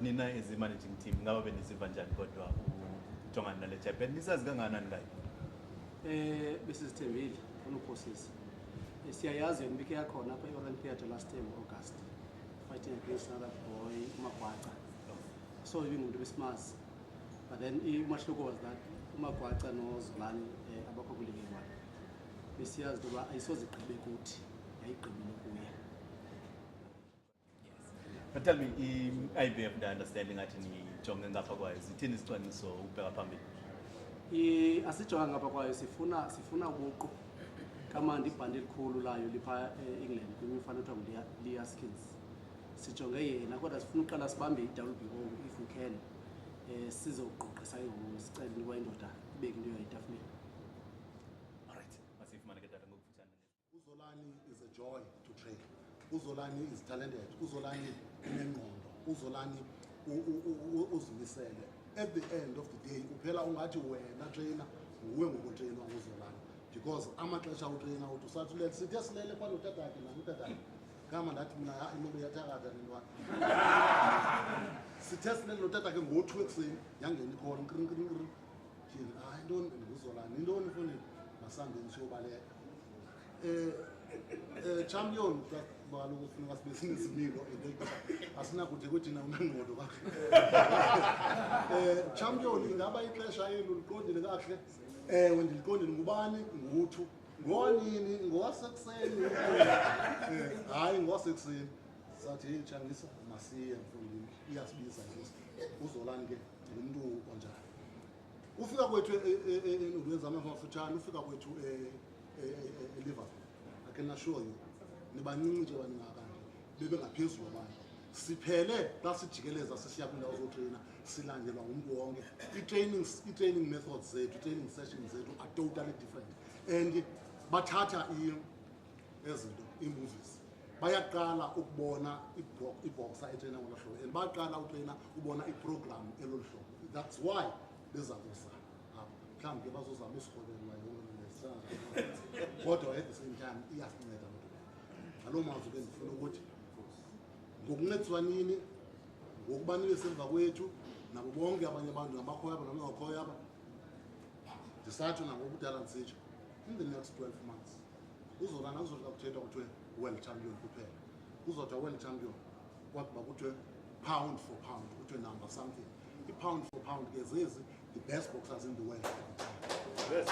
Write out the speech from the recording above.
nina as a managing team ngaba benisiva njani kodwa ujongana nale Japan nisazi kangakanani ngayo? Besizithembile unophosisi. Siyayazi yona bike yakhona apha eOrange Theatre last time August fighting against another boy uMagwaca. So ibingumuntu besimazi. But then umahluko was that uMagwaca noZolani abakho kuligi one. Besiyazi ukuba ayisoze igqibe kuthi yayigqibile kuye. But tell me, IBF the understanding athi nijonge ngapha kwayo sithini isicwangciso ubheka phambili? Asijonga ngapha kwayo sifuna ubuqu kamandi ibhandi elikhulu layo lipha eEngland kwimifana ethiwa nguLeah Skills. Sijonge yena kodwa sifuna uqala sibambe iWBO if we can. Sizoqoqisa sicela niba indoda ibeke into yayitafuleni. Alright, masifumane ke data ngokufutshane. Uzolani is a joy to train. Uzolani is talented. Uzolani unengqondo. Uzolani uzimisele. At the end of the day, uphela ungathi wena trainer nguwe ngokutrainwa nguzolani. Because amaxesha utrainer uthi usathulele sithe silele kwalo tatakhe nangu kama ndathi mina imilo yathakatha lentwana. Sithe silele lo tatakhe ngo2 ekseni yangena ikhona nkrinkrinkri. Thini hayi intoni nguzolani intoni mfuni masambeni siyobaleka. Champion baloku kufuneka sibe sinesimilo asinakuthi kuthi na unengqondo kahle. Champion ingaba ixesha yelo liqondile kahle. Ndiliqondile ngubani nguthu ngonini ngowasekuseni hayi ngowasekuseni sathi hey Changisa masiye mfundini iyasibiza nje uzolani ke umuntu onjani ufika kwethu enwenza amafutshane ufika kwethu eLiverpool. I can assure you nibancinci nje baningakanje bebe ngaphezulu abantu siphele xa sijikeleza sisiya kwindawo zotrainer silandelwa umuntu wonke. I-training methods zethu, training sessions zethu are totally different and bathatha ezinto ii-movies bayaqala ukubona iboxer etrainer ngolo hlobo and baqala utrainer ubona iprogram elolu hlobo. That's why bezakusa apha mhlawumbi ke bazozama usikrobela yonke kodwa at the same time iyasinceda loo nto. Ngaloo mazwi ke ndifuna ukuthi ngokuncediswa nini ngokuba nibe semva kwethu nabo bonke abanye abantu nabakhoyo apha nabangakhoyo apha ndisatsho nangokudala ndisitsho in the next 12 months uzolana kuzothi kuthethwa kuthiwe world champion kuphela. Kuzothiwa world champion kwakuba kuthiwe pound for pound kuthiwe number something. I-pound for pound ke zezi the best boxers in the world. Yes.